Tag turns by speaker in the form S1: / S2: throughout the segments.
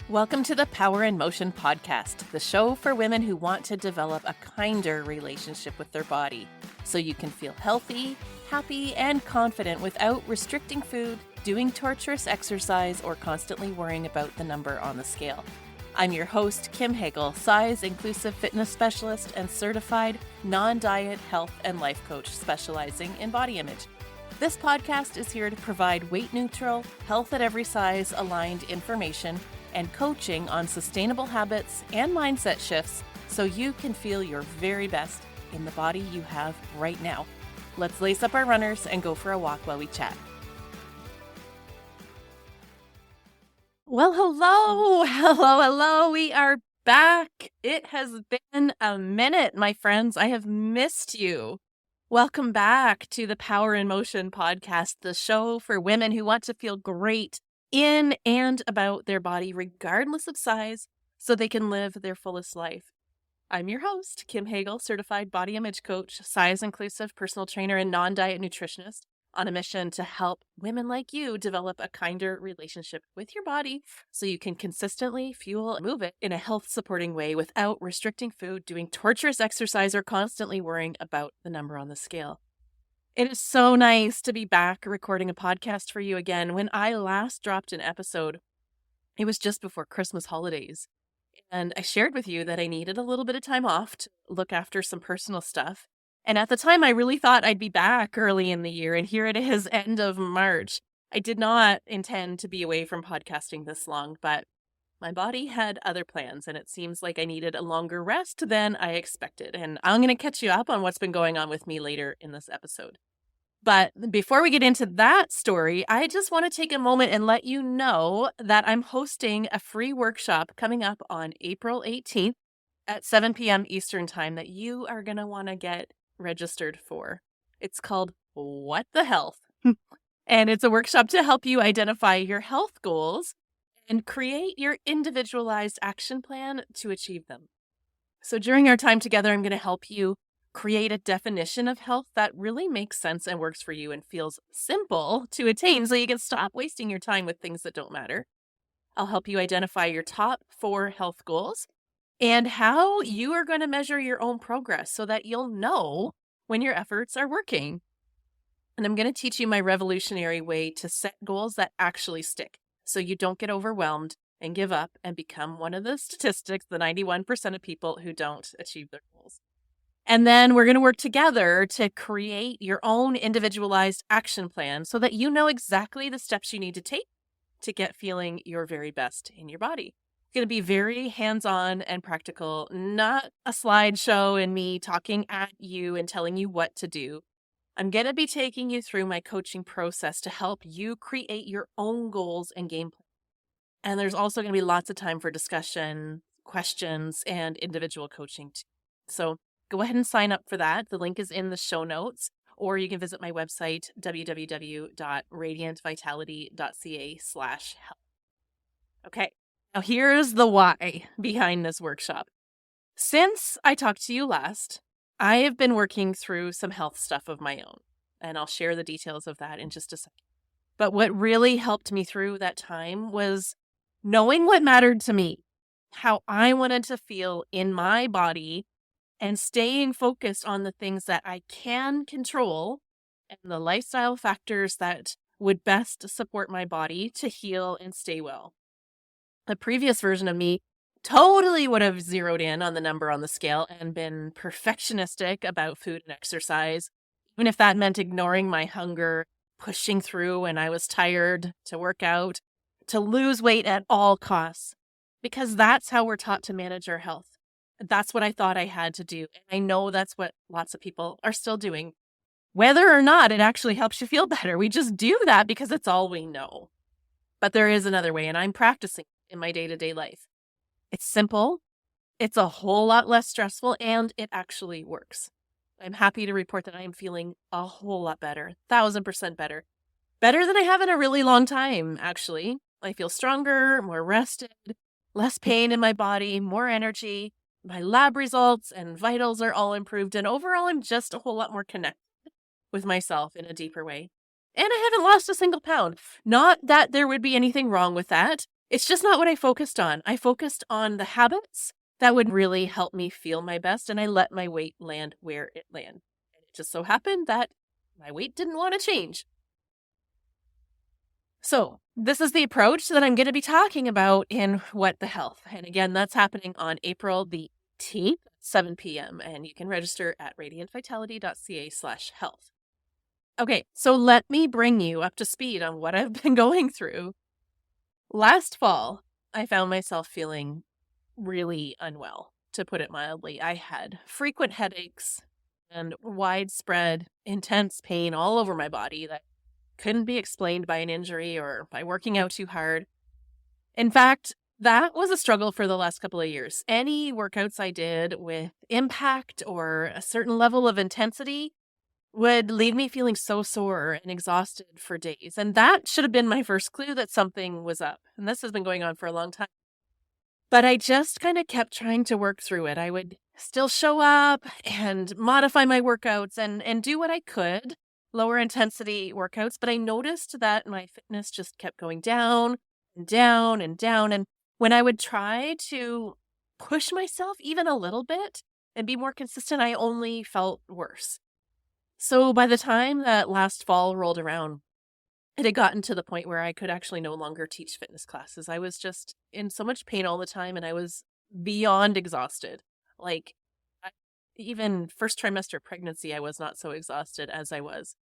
S1: Welcome to the Power in Motion podcast, the show for women who want to develop a kinder relationship with their body so you can feel healthy, happy, and confident without restricting food, doing torturous exercise, or constantly worrying about the number on the scale. I'm your host, Kim Hagel, size-inclusive fitness specialist and certified non-diet health and life coach specializing in body image. This podcast is here to provide weight-neutral, health at every size aligned information and coaching on sustainable habits and mindset shifts so you can feel your very best in the body you have right now. Let's lace up our runners and go for a walk while we chat. Well, hello. We are back. It has been a minute, my friends. I have missed you. Welcome back to the Power in Motion podcast, the show for women who want to feel great in and about their body, regardless of size, so they can live their fullest life. I'm your host, Kim Hagel, certified body image coach, size-inclusive personal trainer, and non-diet nutritionist, on a mission to help women like you develop a kinder relationship with your body so you can consistently fuel and move it in a health-supporting way without restricting food, doing torturous exercise, or constantly worrying about the number on the scale. It is so nice to be back recording a podcast for you again. When I last dropped an episode, it was just before Christmas holidays. And I shared with you that I needed a little bit of time off to look after some personal stuff. And at the time, I really thought I'd be back early in the year. And here it is, end of March. I did not intend to be away from podcasting this long, but my body had other plans. And it seems like I needed a longer rest than I expected. And I'm going to catch you up on what's been going on with me later in this episode. But before we get into that story, I just want to take a moment and let you know that I'm hosting a free workshop coming up on April 18th at 7 p.m. Eastern Time that you are going to want to get registered for. It's called What the Health? And it's a workshop to help you identify your health goals and create your individualized action plan to achieve them. So during our time together, I'm going to help you create a definition of health that really makes sense and works for you and feels simple to attain so you can stop wasting your time with things that don't matter. I'll help you identify your top 4 health goals and how you are going to measure your own progress so that you'll know when your efforts are working. And I'm going to teach you my revolutionary way to set goals that actually stick so you don't get overwhelmed and give up and become one of the statistics, the 91% of people who don't achieve their goals. And then we're going to work together to create your own individualized action plan so that you know exactly the steps you need to take to get feeling your very best in your body. It's going to be very hands-on and practical, not a slideshow and me talking at you and telling you what to do. I'm going to be taking you through my coaching process to help you create your own goals and game plan. And there's also going to be lots of time for discussion, questions, and individual coaching too. So go ahead and sign up for that. The link is in the show notes, or you can visit my website, www.radiantvitality.ca/health. Okay, now here's the why behind this workshop. Since I talked to you last, I have been working through some health stuff of my own, and I'll share the details of that in just a second. But what really helped me through that time was knowing what mattered to me, how I wanted to feel in my body, and staying focused on the things that I can control and the lifestyle factors that would best support my body to heal and stay well. The previous version of me totally would have zeroed in on the number on the scale and been perfectionistic about food and exercise, even if that meant ignoring my hunger, pushing through when I was tired to work out, to lose weight at all costs, because that's how we're taught to manage our health. That's what I thought I had to do. And I know that's what lots of people are still doing. Whether or not it actually helps you feel better, we just do that because it's all we know. But there is another way, and I'm practicing in my day-to-day life. It's simple, it's a whole lot less stressful, and it actually works. I'm happy to report that I am feeling a whole lot better, 1,000% better. Better than I have in a really long time, actually. I feel stronger, more rested, less pain in my body, more energy. My lab results and vitals are all improved, and overall I'm just a whole lot more connected with myself in a deeper way. And I haven't lost a single pound. Not that there would be anything wrong with that. It's just not what I focused on. I focused on the habits that would really help me feel my best, and I let my weight land where it landed. And it just so happened that my weight didn't want to change. So, this is the approach that I'm going to be talking about in What the Health. And again, that's happening on April the 18th, 7 p.m. And you can register at radiantvitality.ca/health. Okay, so let me bring you up to speed on what I've been going through. Last fall, I found myself feeling really unwell, to put it mildly. I had frequent headaches and widespread, intense pain all over my body that couldn't be explained by an injury or by working out too hard. In fact, that was a struggle for the last couple of years. Any workouts I did with impact or a certain level of intensity would leave me feeling so sore and exhausted for days. And that should have been my first clue that something was up. And this has been going on for a long time. But I just kind of kept trying to work through it. I would still show up and modify my workouts and do what I could, lower intensity workouts. But I noticed that my fitness just kept going down and down and down. And when I would try to push myself even a little bit and be more consistent, I only felt worse. So by the time that last fall rolled around, it had gotten to the point where I could actually no longer teach fitness classes. I was just in so much pain all the time, and I was beyond exhausted. Like, even first trimester pregnancy, I was not so exhausted as I was.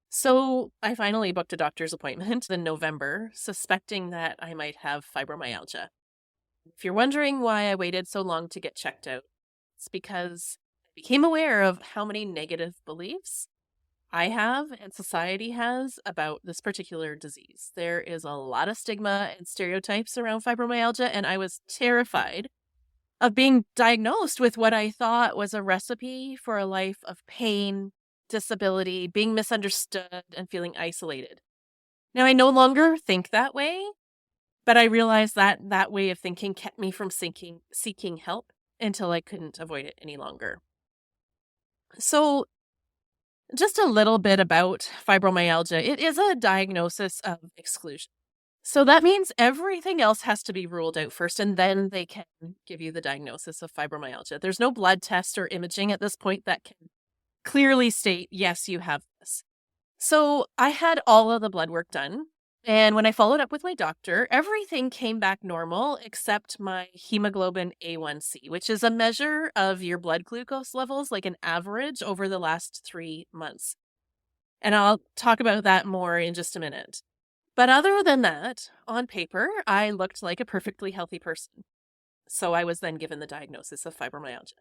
S1: So I finally booked a doctor's appointment in November, suspecting that I might have fibromyalgia. If you're wondering why I waited so long to get checked out, it's because I became aware of how many negative beliefs I have and society has about this particular disease. There is a lot of stigma and stereotypes around fibromyalgia, and I was terrified of being diagnosed with what I thought was a recipe for a life of pain, disability, being misunderstood, and feeling isolated. Now, I no longer think that way, but I realized that that way of thinking kept me from seeking help until I couldn't avoid it any longer. So, just a little bit about fibromyalgia. It is a diagnosis of exclusion. So that means everything else has to be ruled out first, and then they can give you the diagnosis of fibromyalgia. There's no blood test or imaging at this point that can clearly state, yes, you have this. So I had all of the blood work done. And when I followed up with my doctor, everything came back normal except my hemoglobin A1C, which is a measure of your blood glucose levels, like an average over the last 3 months. And I'll talk about that more in just a minute. But other than that, on paper, I looked like a perfectly healthy person. So I was then given the diagnosis of fibromyalgia.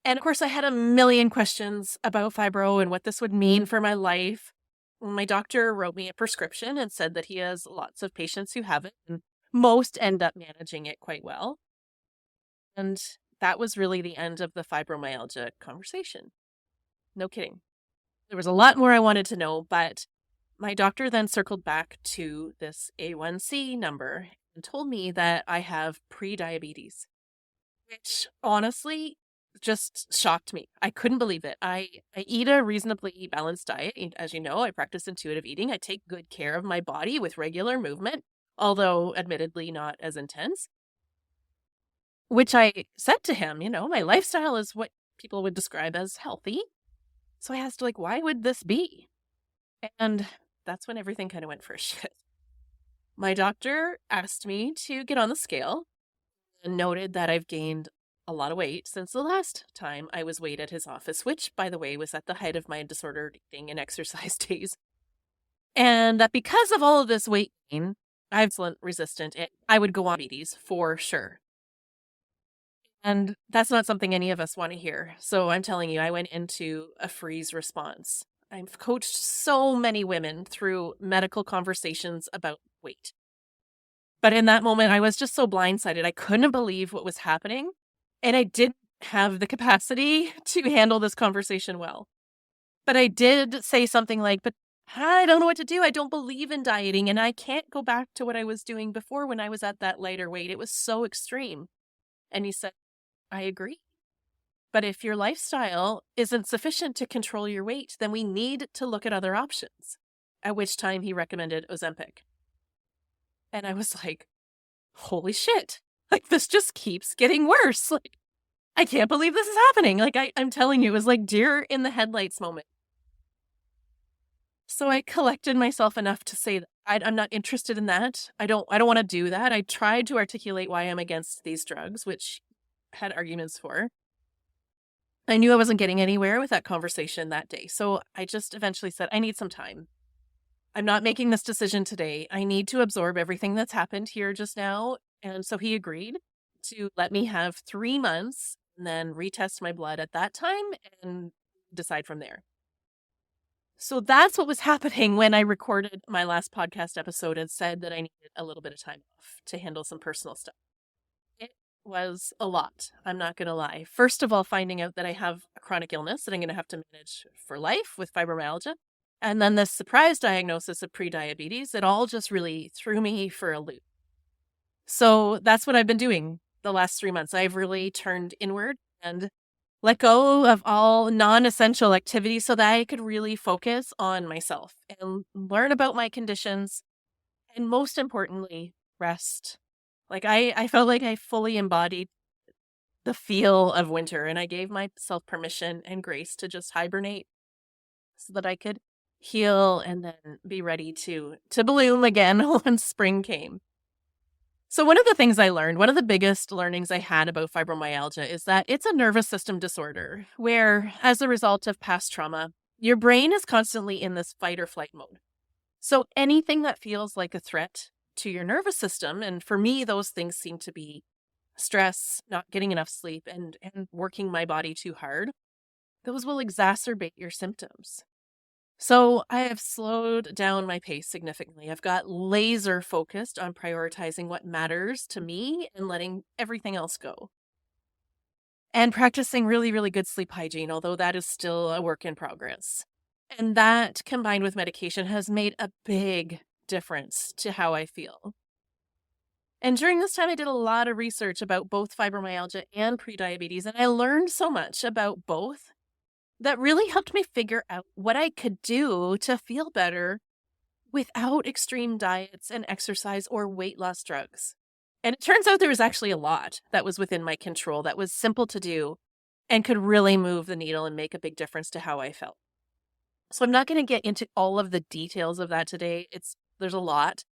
S1: And of course, I had a million questions about fibro and what this would mean for my life. My doctor wrote me a prescription and said that he has lots of patients who have it, and most end up managing it quite well. And that was really the end of the fibromyalgia conversation. No kidding. There was a lot more I wanted to know, but my doctor then circled back to this A1C number and told me that I have prediabetes, which honestly just shocked me. I couldn't believe it. I eat a reasonably balanced diet. As you know, I practice intuitive eating. I take good care of my body with regular movement, although admittedly not as intense. Which I said to him, my lifestyle is what people would describe as healthy. So I asked, why would this be? And that's when everything kind of went for a shit. My doctor asked me to get on the scale and noted that I've gained a lot of weight since the last time I was weighed at his office, which, by the way, was at the height of my disordered eating and exercise days. And that because of all of this weight gain, I'm insulin resistant, and I would go on diabetes for sure. And that's not something any of us want to hear. So I'm telling you, I went into a freeze response. I've coached so many women through medical conversations about weight. But in that moment, I was just so blindsided. I couldn't believe what was happening. And I didn't have the capacity to handle this conversation well. But I did say something like, but I don't know what to do. I don't believe in dieting, and I can't go back to what I was doing before when I was at that lighter weight. It was so extreme. And he said, I agree. But if your lifestyle isn't sufficient to control your weight, then we need to look at other options. At which time he recommended Ozempic. And I was like, holy shit, like this just keeps getting worse. Like, I can't believe this is happening. Like I'm telling you, it was like deer in the headlights moment. So I collected myself enough to say that I'm not interested in that. I don't want to do that. I tried to articulate why I'm against these drugs, which had arguments for. I knew I wasn't getting anywhere with that conversation that day. So I just eventually said, I need some time. I'm not making this decision today. I need to absorb everything that's happened here just now. And so he agreed to let me have 3 months and then retest my blood at that time and decide from there. So that's what was happening when I recorded my last podcast episode and said that I needed a little bit of time off to handle some personal stuff. It was a lot. I'm not going to lie. First of all, finding out that I have a chronic illness that I'm going to have to manage for life with fibromyalgia. And then this surprise diagnosis of prediabetes, it all just really threw me for a loop. So that's what I've been doing the last 3 months. I've really turned inward and let go of all non-essential activities so that I could really focus on myself and learn about my conditions. And most importantly, rest. Like I felt like I fully embodied the feel of winter, and I gave myself permission and grace to just hibernate so that I could heal and then be ready to bloom again when spring came. So one of the things I learned, one of the biggest learnings I had about fibromyalgia is that it's a nervous system disorder where, as a result of past trauma, your brain is constantly in this fight or flight mode. So anything that feels like a threat to your nervous system, and for me, those things seem to be stress, not getting enough sleep, and working my body too hard, those will exacerbate your symptoms. So I have slowed down my pace significantly. I've got laser focused on prioritizing what matters to me and letting everything else go. And practicing really, really good sleep hygiene, although that is still a work in progress. And that combined with medication has made a big difference to how I feel. And during this time, I did a lot of research about both fibromyalgia and prediabetes, and I learned so much about both that really helped me figure out what I could do to feel better without extreme diets and exercise or weight loss drugs. And it turns out there was actually a lot that was within my control that was simple to do and could really move the needle and make a big difference to how I felt. So I'm not going to get into all of the details of that today. There's a lot,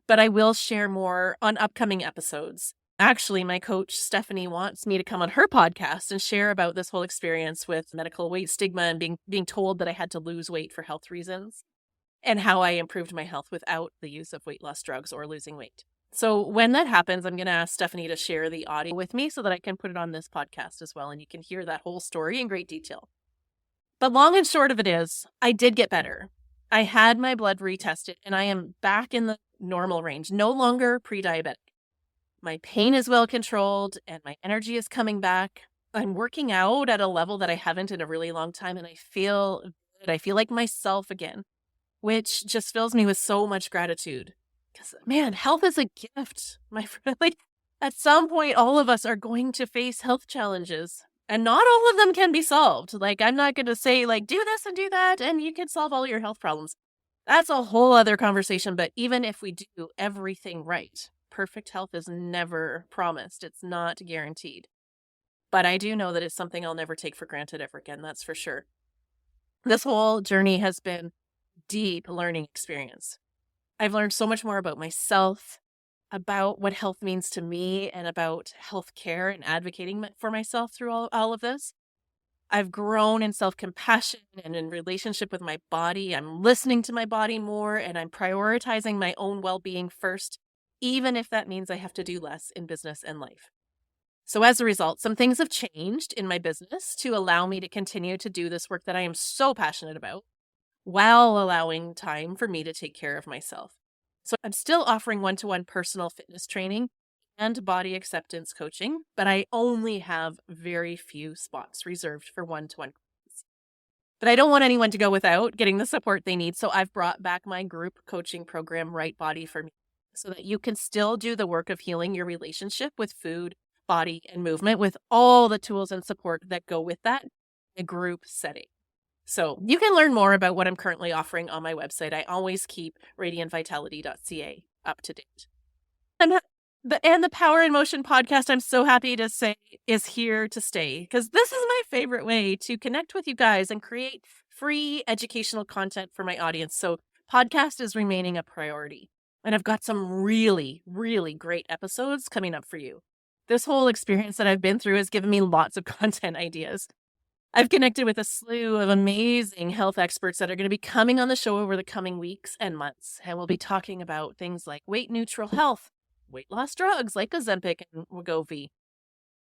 S1: but I will share more on upcoming episodes. Actually, my coach, Stephanie, wants me to come on her podcast and share about this whole experience with medical weight stigma and being told that I had to lose weight for health reasons and how I improved my health without the use of weight loss drugs or losing weight. So when that happens, I'm going to ask Stephanie to share the audio with me so that I can put it on this podcast as well, and you can hear that whole story in great detail. But long and short of it is, I did get better. I had my blood retested, and I am back in the normal range, no longer pre-diabetic. My pain is well controlled and my energy is coming back. I'm working out at a level that I haven't in a really long time, and I feel good. I feel like myself again, which just fills me with so much gratitude. Because, man, health is a gift, my friend. Like, at some point, all of us are going to face health challenges, and not all of them can be solved. Like, I'm not going to say, like, do this and do that, and you can solve all your health problems. That's a whole other conversation. But even if we do everything right, perfect health is never promised. It's not guaranteed. But I do know that it's something I'll never take for granted ever again. That's for sure. This whole journey has been deep learning experience. I've learned so much more about myself, about what health means to me, and about healthcare and advocating for myself through all of this. I've grown in self-compassion and in relationship with my body. I'm listening to my body more, and I'm prioritizing my own well-being first, even if that means I have to do less in business and life. So as a result, some things have changed in my business to allow me to continue to do this work that I am so passionate about, while allowing time for me to take care of myself. So I'm still offering one-to-one personal fitness training and body acceptance coaching, but I only have very few spots reserved for one-to-one coaches. But I don't want anyone to go without getting the support they need, so I've brought back my group coaching program, Right Body for Me, so that you can still do the work of healing your relationship with food, body, and movement with all the tools and support that go with that in a group setting. So you can learn more about what I'm currently offering on my website. I always keep radiantvitality.ca up to date. I'm ha- the Power in Motion podcast, I'm so happy to say, is here to stay, because this is my favorite way to connect with you guys and create free educational content for my audience. So podcast is remaining a priority. And I've got some really, really great episodes coming up for you. This whole experience that I've been through has given me lots of content ideas. I've connected with a slew of amazing health experts that are going to be coming on the show over the coming weeks and months. And we'll be talking about things like weight neutral health, weight loss drugs like Ozempic and Wegovy,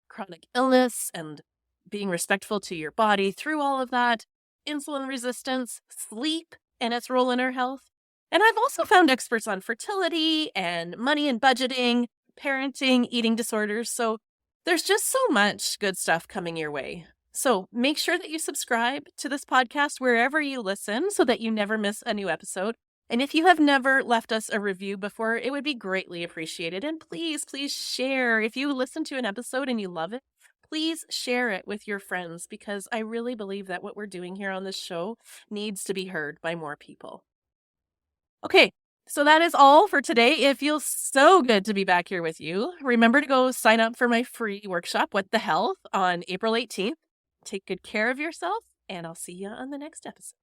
S1: chronic illness and being respectful to your body through all of that, insulin resistance, sleep and its role in our health. And I've also found experts on fertility and money and budgeting, parenting, eating disorders. So there's just so much good stuff coming your way. So make sure that you subscribe to this podcast wherever you listen so that you never miss a new episode. And if you have never left us a review before, it would be greatly appreciated. And please, please share. If you listen to an episode and you love it, please share it with your friends, because I really believe that what we're doing here on this show needs to be heard by more people. Okay, so that is all for today. It feels so good to be back here with you. Remember to go sign up for my free workshop, What the Health, on April 18th. Take good care of yourself, and I'll see you on the next episode.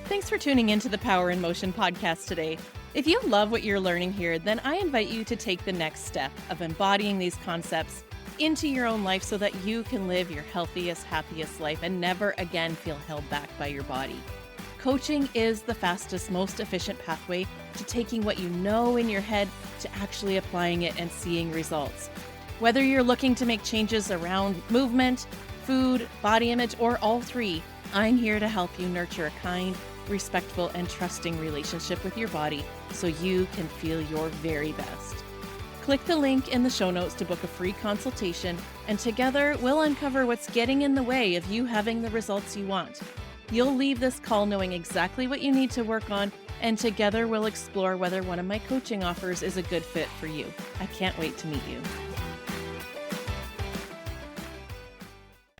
S1: Thanks for tuning into the Power in Motion podcast today. If you love what you're learning here, then I invite you to take the next step of embodying these concepts into your own life so that you can live your healthiest, happiest life and never again feel held back by your body. Coaching is the fastest, most efficient pathway to taking what you know in your head to actually applying it and seeing results. Whether you're looking to make changes around movement, food, body image, or all three, I'm here to help you nurture a kind, respectful, and trusting relationship with your body so you can feel your very best. Click the link in the show notes to book a free consultation, and together we'll uncover what's getting in the way of you having the results you want. You'll leave this call knowing exactly what you need to work on, and together we'll explore whether one of my coaching offers is a good fit for you. I can't wait to meet you.